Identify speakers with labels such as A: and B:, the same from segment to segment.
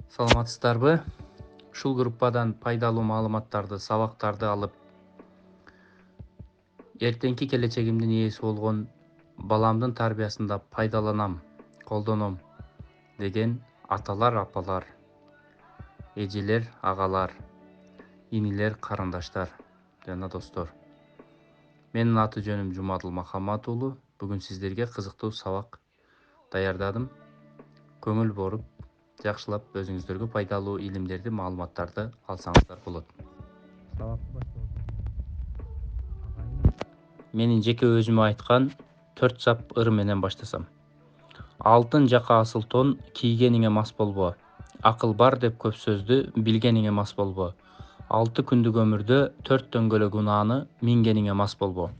A: Саламатсыздарбы? Ушул группадан пайдалуу маалыматтарды, сабактарды алып, эртеңки келечегимдин ээси болгон баламдын тарбиясында пайдаланам, колдоном деген аталар, апалар, эжелер, агалар, инилер, карындаштар жана достор. Менин аты жөнүм Жумадыл Махамат уулу. Бүгүн сиздерге кызыктуу сабак даярдадым. Көңүл боруп, жакшылап өзүңүздөргө пайдалуу илимдерди, маалыматтарды алсаңыздар болот. Менин жеке өзүмө айткан 4 сап ыр менен баштасам. Алтын жака асыл тон кийгениңе мас болбо. Акыл бар деп көп сөздү билгениңе мас болбо. 6 күндүк өмүрдө 4 дөңгөлөк унааны мингениңе мас болбо.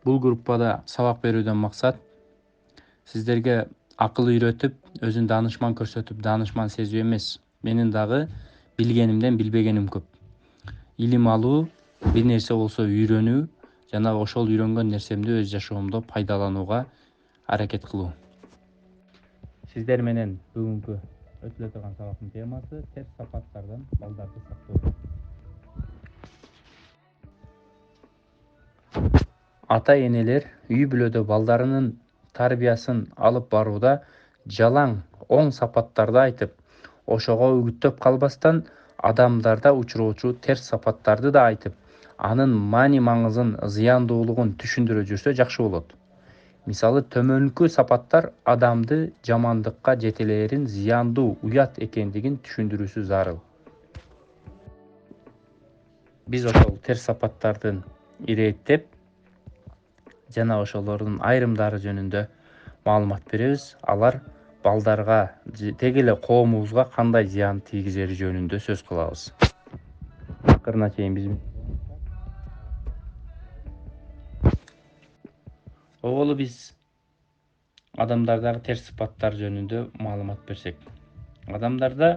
A: Бул группада сабак берүүдөн максат сиздерге акыл үйрөтүп, өзүн данышман көрсөтүп, данышман сезүү эмес. Менин дагы билгенимден билбегеним көп. Илим алуу, бир нерсе болсо үйрөнүү жана ошол үйрөнгөн нерсемди өз жашоомдо пайдаланууга аракет кылуу. Сиздер менен бүгүнкү өтүлө турган сабактын темасы терс сапаттардан балдарды сактоо. Ата энелер үй бүлөдө балдарынын тарбиясын алып барууда жалаң оң сапаттарды айтып, ошого үгүттөп калбастан адамдарда учуроочу терс сапаттарды да айтып, анын маани маңызын, зыяндуулугун түшүндүрө жүрсө жакшы болот. Мисалы, төмөнкү сапаттар адамды жамандыкка жетелээрин, зыяндуу, уят экендигин түшүндүрүүсү зарыл. Биз ошол терс сапаттардын ирээттеп жана ошолордун айрымдары жөнүндө маалымат беребиз. Алар балдарга, деги эле коомубузга кандай зыян тийгизери жөнүндө сөз кылабыз. Акырына чейин биз оболу биз адамдардагы терс сапаттар жөнүндө маалымат берсек. Адамдарда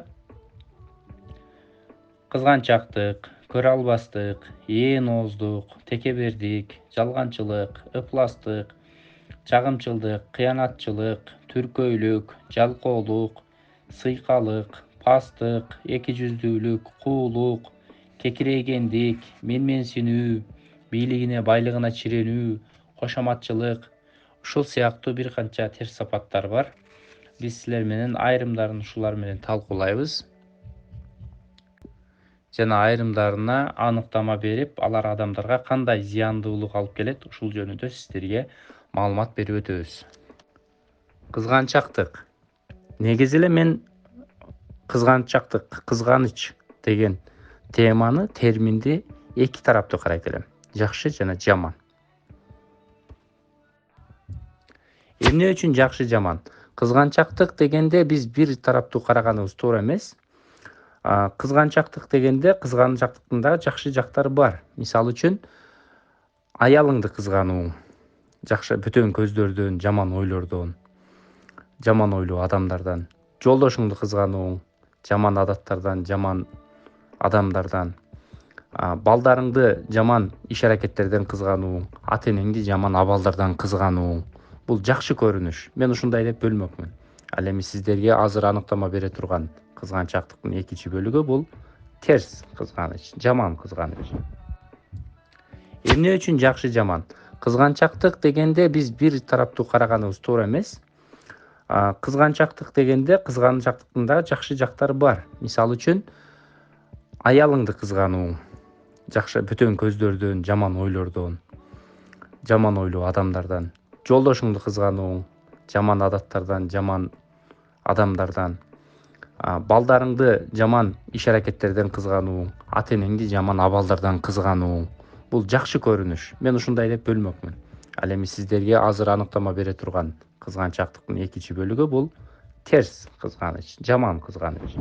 A: кызганчактык, көрө албастык, ооздук, текебердик, жалганчылык, ыпластык, чагымчылдык, кыянатчылык, түркөйлүк, жалкоолук, сыйкалык, пастык, эки жүздүүлүк, куулук, кекирейгендик, менменсинүү, бийлигине, байлыгына чиренүү, кошоматчылык, ушул сыяктуу бир канча терс сапаттар бар. Биз силер менен айрымдарын ушулар менен талкуулайбыз жана айрымдарына аныктама берип, алар адамдарга кандай зыяндуулук алып келет, ушул жөнүндө сиздерге маалымат берип өтөбүз. Кызганчактык. Негизи эле мен кызганчактык, кызганыч деген теманы, терминди эки тараптуу карайт элем. Жакшы жана жаман. Эмне үчүн жакшы, жаман? Кызганчактык дегенде биз бир тараптуу караганыбыз туура эмес. Кызганчактык дегенде кызганчактыктын дагы жакшы жактары бар. Мисалы үчүн, аялыңды кызгануу, жакшы бөтөн көздөрдөн, жаман ойлордон, жаман ойлуу адамдардан, жолдошуңду кызгануу, жаман адаттардан, жаман адамдардан, балдарыңды жаман иш аракеттерден кызгануу, ата энеңди жаман абалдардан кызгануу. Бул жакшы көрүнүш. Мен ушундай деп бөлмөкмүн. Ал эми сиздерге азыр аныктама бере турган кызганчактыктын экинчи бөлүгү бул терс кызганыч, жаман кызганыч. Эмне үчүн жакшы, жаман? Кызганчактык дегенде биз бир тараптуу караганыбыз туура эмес. Кызганчактык дегенде кызганчактыктын дагы жакшы жактары бар. Мисалы үчүн, аялыңды кызгануу, жакшы бөтөн көздөрдөн, жаман ойлордон, жаман ойлуу адамдардан, жолдошуңду кызгануу, жаман адаттардан, жаман адамдардан, балдарыңды жаман иш аракеттерден кызгануу, ата энеңди жаман абалдардан кызгануу. Бул жакшы көрүнүш. Мен ушундай деп бөлмөкмүн. Ал эми сиздерге азыр аныктама бере турган кызганчактыктын экинчи бөлүгү бул терс кызганыч, жаман кызганыч.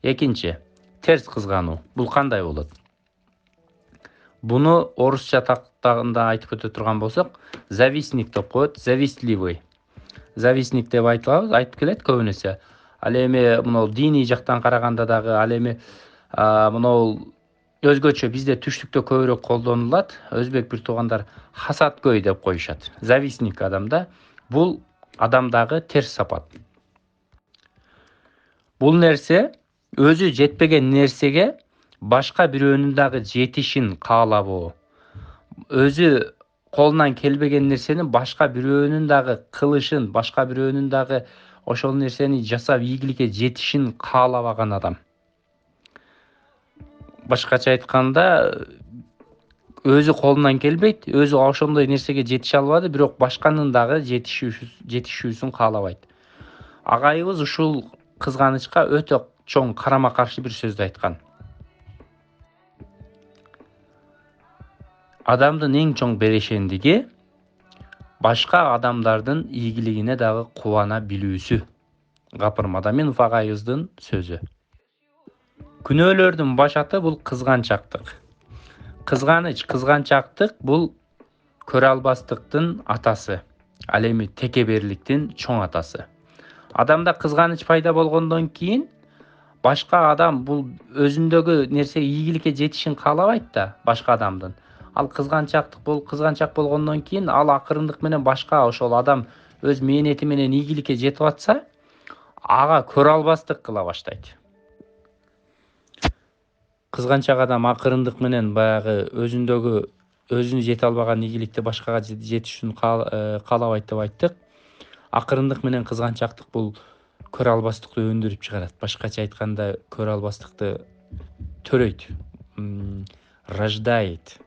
A: Экинчи, терс кызгануу. Бул кандай болот? Буну орусча тактагында айтып өтө турган болсок, завистник деп коет, завистливый. Завистник деп айтып келет көбүнесе. Ал эми диний жактан караганда дагы, ал эми Өзгөчө бизде түштүктө көбүрөөк колдонулат. Өзбек бир туугандар хасаткөй деп коюшат. Завистник адамда. Бул адамдагы терс сапат. Бул нерсе өзү жетпеген нерсеге башка бирөөнүн дагы жетишин каалабоо. Өзү колунан келбеген нерсени башка бирөөнүн дагы кылышын, башка бирөөнүн дагы ошол нерсени жасап ийгиликке жетишин каалабаган адам. Башкача айтканда, өзү колунан келбейт, өзү ошондой нерсеге жетише албады, бирок башканын дагы жетишүүсүн каалабайт. Агайыбыз ушул кызганычка өтө чоң карама каршы бир сөздү айткан. Адамдын эң чоң берешендиги башка адамдардын ийгилигине дагы кубана билүүсү. Гапыр Мадаминов агайыбыздын сөзү. Күнөөлөрдүн башаты бул кызганчактык. Кызганыч, кызганчактык бул көрө албастыктын атасы. Ал эми текеберликтин чоң атасы. Адамда кызганыч пайда болгондон кийин башка адам бул өзүндөгү нерсе ийгиликке жетишин каалабайт да башка адамдын. Ал кызганчак болгондон кийин ал акырындык менен башка ошол адам өз мээнети менен ийгиликке жетип атса, ага көрө албастык кыла баштайт. Кызганчак адам акырындык менен баягы өзүнө жете албаган ийгиликти башкага жетишин каалабайт деп айттык. Акырындык менен кызганчактык бул көрө албастыкты өндүрүп чыгарат. Башкача айтканда, көрө албастыкты төрөйт, рождает.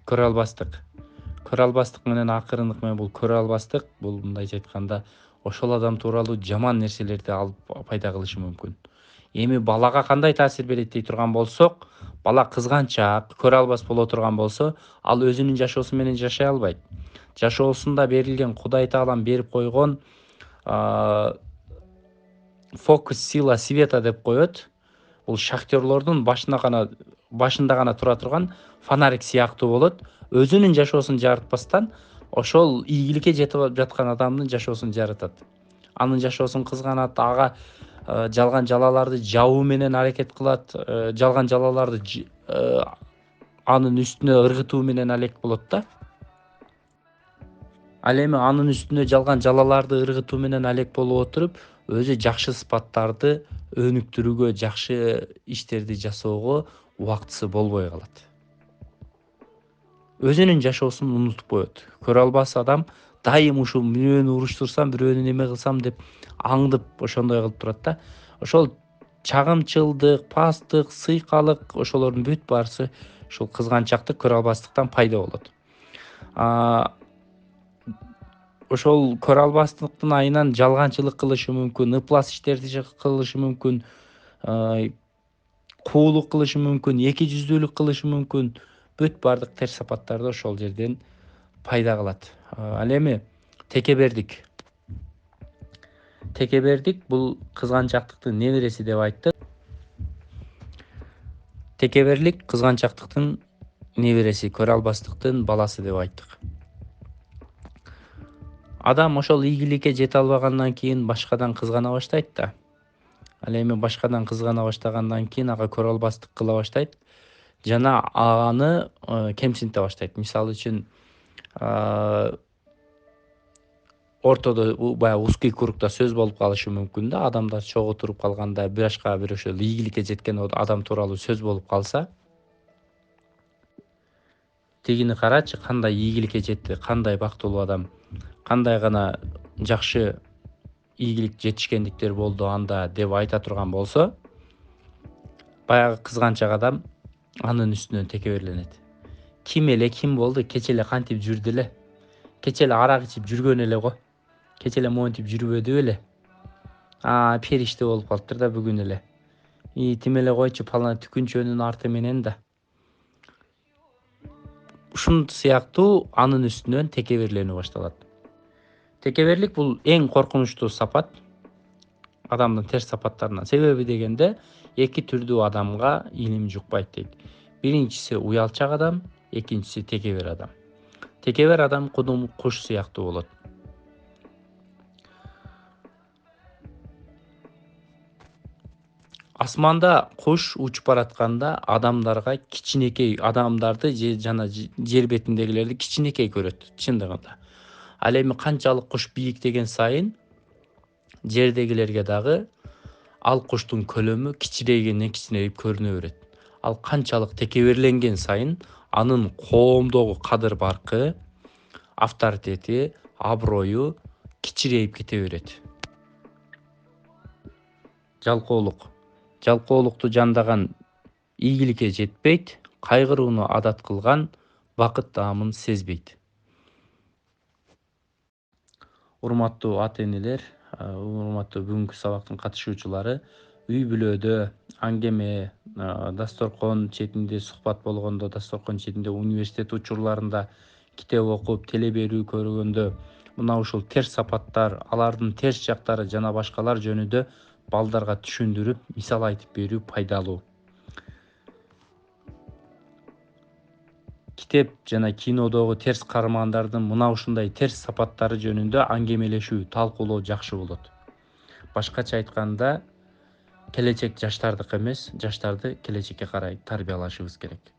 A: Көрө албастык менен акырындык менен бул көрө албастык, бул мындайча айтканда ошол адам тууралуу жаман нерселерди алып пайда кылышы мүмкүн. Эми балага кандай таасир берет дей турган болсок, бала кызганчак, көрө албас боло турган болсо, ал өзүнүн жашоосу менен жашай албайт. Жашоосунда берилген Кудай Таалам берип койгон фокус сила света деп коет. Бул шахтерлордун башында гана тура турган фонарик сыяктуу болот. Өзүнүн жашоосун жарытпастан ошол ийгиликке жетип жаткан адамдын жашоосун жаратат. Анын жашоосун кызганат, ага жалган жалаларды жабуу менен аракет кылат, жалган жалаларды анын үстүнө ыргытуу менен алек болот да. Ал эми анын үстүнө жалган жалаларды ыргытуу менен алек болуп отуруп, өзү жакшы сыпаттарды өнүктүрүүгө, жакшы иштерди жасоого убактысы болбой калат. Өзүнүн жашоосун унутуп коет. Көрө албас адам дайым ушул бирөөнү уруштурсам, бирөөнү неме кылсам деп аңдып ошондой кылып турат да. Ошол чагымчылдык, пасттык, сыйкалык, ошолордун бүт баарысы ушул кызганчактык, көрө албастыктан пайда болот. Ошол көрө албастыктын айынан жалганчылык кылышы мүмкүн, ыплас иштерди кылышы мүмкүн, куулук кылышы мүмкүн, эки жүздүүлүк кылышы мүмкүн. Бүт бардык терс сапаттарды ошол жерден пайда кылат. Ал эми текебердик. Текебердик бул кызганчактыктын небереси деп айттык. Текеберлик кызганчактыктын небереси, көрө албастыктын баласы деп айттык. Адам ошол ийгиликке жете албагандан кийин башкадан кызгана баштайт да. Ал эми башкадан кызгана баштагандан кийин ага көрө албастык кыла баштайт жана аны кемсинте баштайт. Мисалы үчүн ортодо баягы узкий кругда сөз болуп калышы мүмкүн да. Адамдар чогуу туруп калганда бир ошол ийгиликке жеткен адам тууралуу сөз болуп калса, тигини карачы, кандай ийгиликке жетти, кандай бактылуу адам, кандай гана жакшы ийгилик жетишкендиктер болду анда деп айта турган болсо, баягы кызганчак адам анын үстүнөн текеберленет. Ким болду? Кече эле кантип жүрдү эле? Кече эле арак ичип жүргөн эле го. Кече эле монтип жүрбөдү беле? Периште болуп калыптыр да бүгүн эле. Тим эле койчу, палана түкүнчөнүн арты менен да. Ушун сыяктуу анын үстүнөн текеберленүү башталат. Текеберлик бул эң коркунучтуу сапат адамдын терс сапаттарынан. Себеби дегенде эки түрдүү адамга илим жукпайт дейт. Биринчиси уялчак адам, экинчиси текебер адам. Текебер адам кудум куш сыяктуу болот. Асманда куш учуп баратканда адамдарды жана жер бетиндегилерди кичинекей көрөт чындыгында. Ал эми канчалык куш бийиктеген сайын жердегилерге дагы ал куштун көлөмү кичирейип көрүнө берет. Ал канчалык текеберленген сайын анын коомдогу кадыр баркы, авторитети, аброю кичирейип кете берет. Жалкоолукту жандаган ийгиликке жетпейт, кайгырууну адат кылган бакыт даамын сезбейт. Урматтуу ата-энелер, урматтуу бүгүнкү сабактын катышуучулары, үй бүлөдө аңгеме, дасторкон четинде сухбат болгондо, дасторкон четинде университет учурларында китеп окуп, теле берүү көргөндө мына ушул терс сапаттар, алардын терс жактары жана башкалар жөнүндө балдарга түшүндүрүп, мисал айтып берүү пайдалуу. Китеп жана кинодогу терс каармандардын мына ушундай терс сапаттары жөнүндө аңгемелешүү, талкуулоо жакшы болот. Башкача айтканда, келечек жаштардыкы эмес, жаштарды келечекке карай тарбиялашыбыз керек.